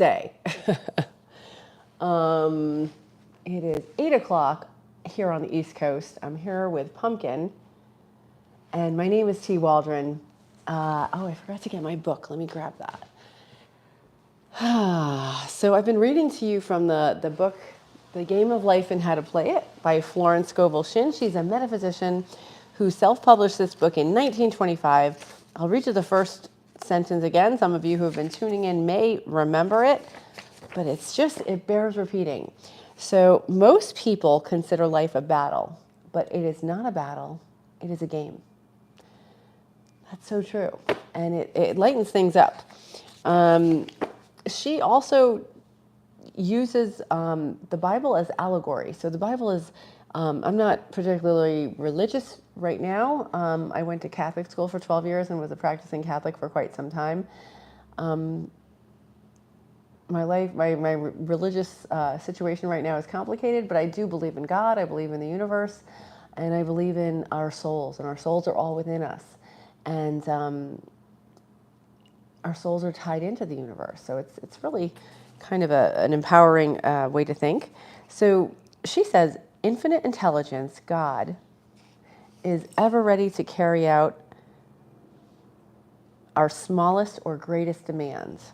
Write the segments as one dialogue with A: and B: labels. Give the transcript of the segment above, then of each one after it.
A: Day. It is 8 o'clock here on the East Coast. I'm here with Pumpkin, and my name is T. Waldron. I forgot to get my book. Let me grab that. So I've been reading to you from the book, The Game of Life and How to Play It by Florence Scovel Shinn. She's a metaphysician who self-published this book in 1925. I'll read you the first sentence again. Some of you who have been tuning in may remember it, but it bears repeating. So most people consider life a battle, but it is not a battle, it is a game. That's so true. And it lightens things up. She also uses the Bible as allegory. So the Bible is, I'm not particularly religious right now. I went to Catholic school for 12 years and was a practicing Catholic for quite some time. My religious situation right now is complicated, but I do believe in God, I believe in the universe, and I believe in our souls, and our souls are all within us. And our souls are tied into the universe. So it's really kind of an empowering way to think. So she says, infinite intelligence, God, is ever ready to carry out our smallest or greatest demands.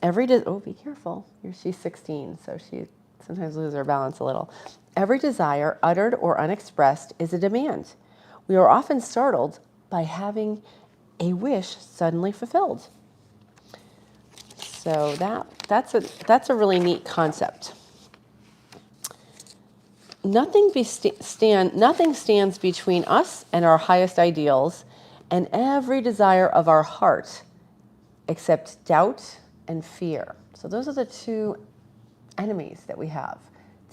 A: Be careful. She's 16, so she sometimes loses her balance a little. Every desire, uttered or unexpressed, is a demand. We are often startled by having a wish suddenly fulfilled. So that's a really neat concept. Nothing stands between us and our highest ideals and every desire of our heart except doubt and fear. So those are the two enemies that we have,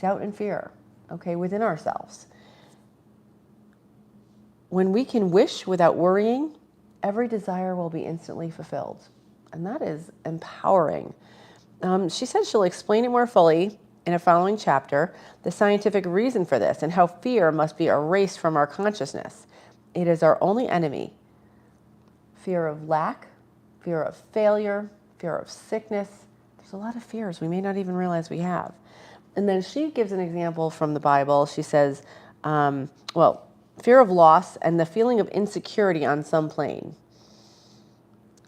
A: doubt and fear, within ourselves. When we can wish without worrying, every desire will be instantly fulfilled. And that is empowering. She said she'll explain it more fully in a following chapter, the scientific reason for this and how fear must be erased from our consciousness. It is our only enemy. Fear of lack, fear of failure, fear of sickness. There's a lot of fears we may not even realize we have. And then she gives an example from the Bible. She says, fear of loss and the feeling of insecurity on some plane.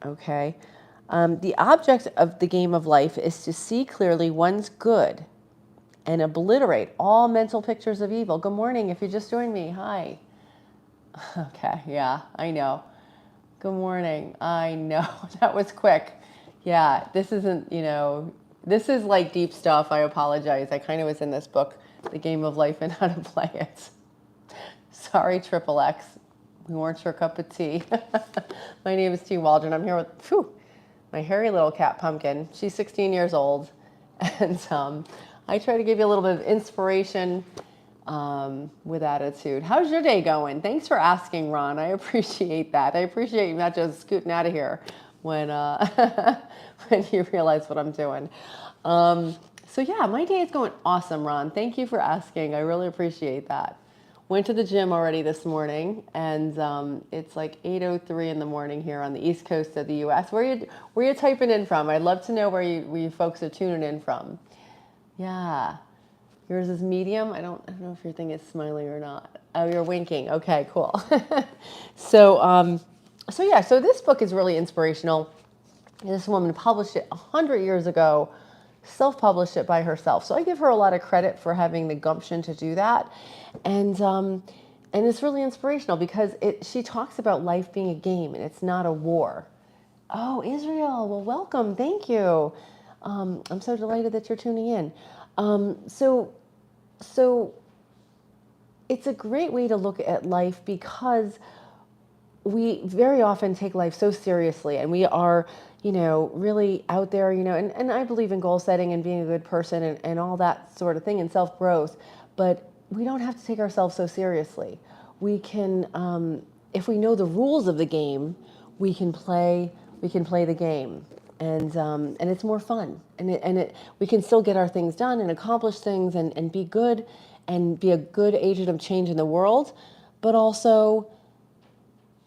A: The object of the game of life is to see clearly one's good and obliterate all mental pictures of evil. Good morning, if you just joined me. Hi. Okay, yeah, I know. Good morning. I know. That was quick. Yeah, this isn't, this is like deep stuff. I apologize. I kind of was in this book, The Game of Life and How to Play It. Sorry, Triple X. We weren't your cup of tea. My name is T. Waldron. I'm here with my hairy little cat, Pumpkin. She's 16 years old. And I try to give you a little bit of inspiration with attitude. How's your day going? Thanks for asking, Ron. I appreciate that. I appreciate you not just scooting out of here when when you realize what I'm doing. My day is going awesome, Ron. Thank you for asking. I really appreciate that. Went to the gym already this morning, and it's like 8:03 in the morning here on the East Coast of the U.S. Where you typing in from? I'd love to know where you folks are tuning in from. Yeah, yours is medium. I don't know if your thing is smiling or not. Oh, you're winking. Okay, cool. So this book is really inspirational. This woman published it 100 years ago, self-published it by herself. So I give her a lot of credit for having the gumption to do that. And it's really inspirational because she talks about life being a game and it's not a war. Oh, Israel, well, welcome. Thank you. I'm so delighted that you're tuning in. So it's a great way to look at life because we very often take life so seriously and we are, really out there, and I believe in goal setting and being a good person and all that sort of thing and self-growth, but we don't have to take ourselves so seriously. We can, if we know the rules of the game, we can play the game. And it's more fun, and we can still get our things done and accomplish things and be good and be a good agent of change in the world, but also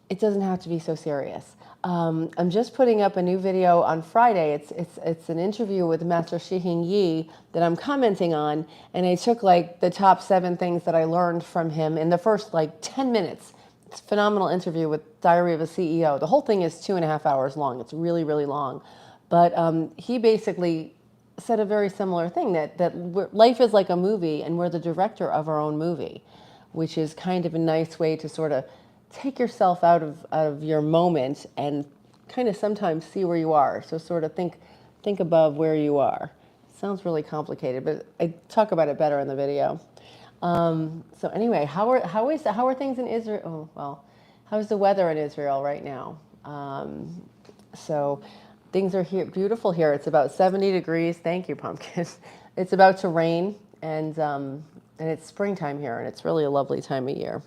A: it doesn't have to be so serious. I'm just putting up a new video on Friday. It's an interview with Master Shihing Yi that I'm commenting on, and I took like the top 7 things that I learned from him in the first like 10 minutes. It's a phenomenal interview with Diary of a CEO. The whole thing is 2.5 hours long. It's really, really long. But he basically said a very similar thing, that life is like a movie and we're the director of our own movie, which is kind of a nice way to sort of take yourself out of your moment and kind of sometimes see where you are. So sort of think above where you are. Sounds really complicated, but I talk about it better in the video. So anyway, how are things in Israel? Oh, well, how's the weather in Israel right now? So things are here, beautiful here. It's about 70 degrees. Thank you, pumpkin. It's about to rain, and it's springtime here, and it's really a lovely time of year.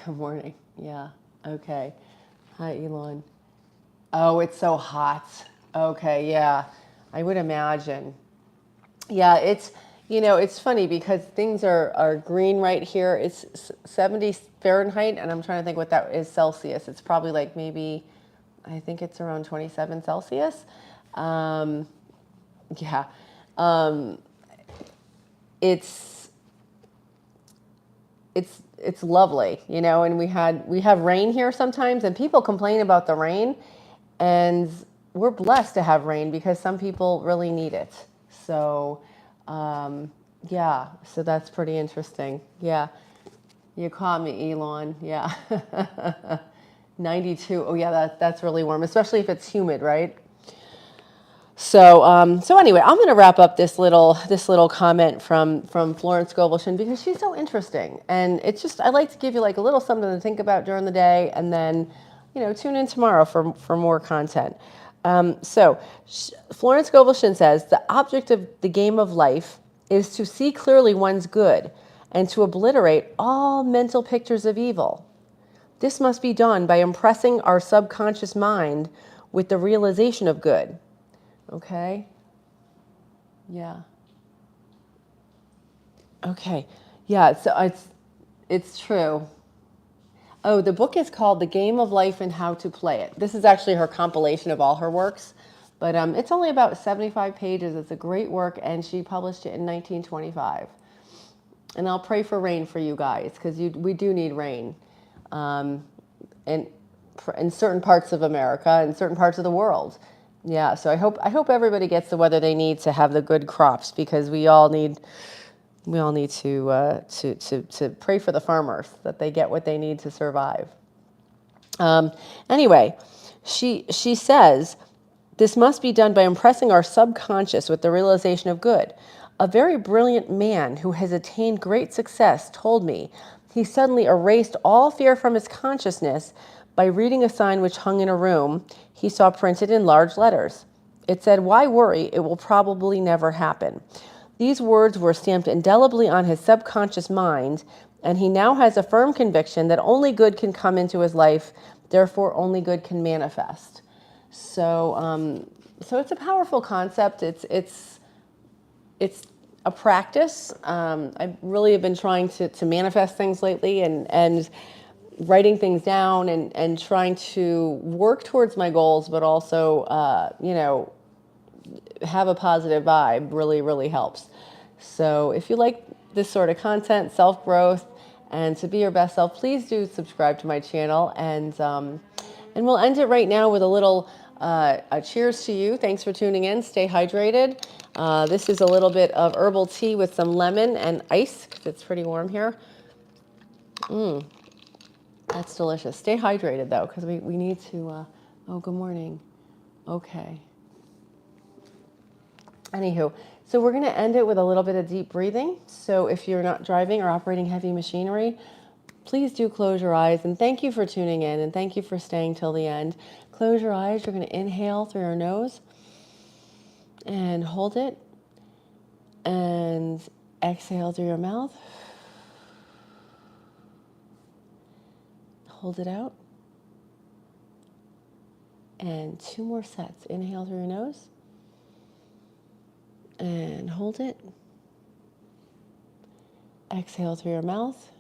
A: Good morning. Yeah. Okay. Hi, Elon. Oh, it's so hot. Okay. Yeah. I would imagine. Yeah. It's funny because things are green right here. It's 70 Fahrenheit, and I'm trying to think what that is Celsius. It's probably like maybe, I think it's around 27 Celsius. Yeah. It's it's lovely, and we have rain here sometimes, and people complain about the rain, and we're blessed to have rain because some people really need it. So, yeah, so that's pretty interesting. Yeah, you caught me, Elon. Yeah, 92. Oh yeah, that's really warm, especially if it's humid, right? So anyway, I'm going to wrap up this little comment from Florence Scovel-Shinn because she's so interesting, and it's just I like to give you like a little something to think about during the day, and then tune in tomorrow for more content. Florence Scovel-Shinn says the object of the game of life is to see clearly one's good and to obliterate all mental pictures of evil. This must be done by impressing our subconscious mind with the realization of good. Okay. Yeah. Okay. Yeah. So it's true. Oh, the book is called The Game of Life and How to Play It. This is actually her compilation of all her works, but it's only about 75 pages. It's a great work, and she published it in 1925. And I'll pray for rain for you guys because we do need rain, in certain parts of America and certain parts of the world. Yeah, so I hope everybody gets the weather they need to have the good crops because we all need to pray for the farmers that they get what they need to survive. Anyway, she says this must be done by impressing our subconscious with the realization of good. A very brilliant man who has attained great success told me he suddenly erased all fear from his consciousness by reading a sign which hung in a room he saw printed in large letters. It said, "Why worry? It will probably never happen." These words were stamped indelibly on his subconscious mind, and he now has a firm conviction that only good can come into his life, therefore only good can manifest. So, so it's a powerful concept. It's a practice. I really have been trying to manifest things lately, and writing things down and trying to work towards my goals, but also, have a positive vibe really, really helps. So if you like this sort of content, self-growth, and to be your best self, please do subscribe to my channel. And we'll end it right now with a little a cheers to you. Thanks for tuning in. Stay hydrated. This is a little bit of herbal tea with some lemon and ice because it's pretty warm here. That's delicious. Stay hydrated, though, because we need to... oh, good morning. Okay. Anywho, so we're going to end it with a little bit of deep breathing. So if you're not driving or operating heavy machinery, please do close your eyes. And thank you for tuning in, and thank you for staying till the end. Close your eyes. You're going to inhale through your nose and hold it. And exhale through your mouth. Hold it out. And 2 more sets. Inhale through your nose. And hold it. Exhale through your mouth.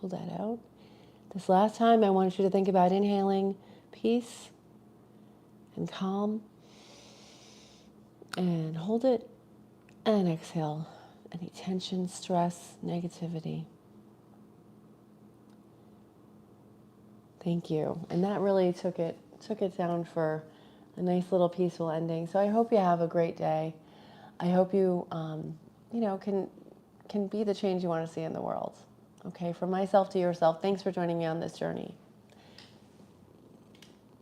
A: Pull that out. This last time, I want you to think about inhaling peace and calm, and hold it, and exhale any tension, stress, negativity. Thank you. And that really took it down for a nice little peaceful ending. So I hope you have a great day. I hope you, can be the change you want to see in the world. Okay, from myself to yourself, thanks for joining me on this journey.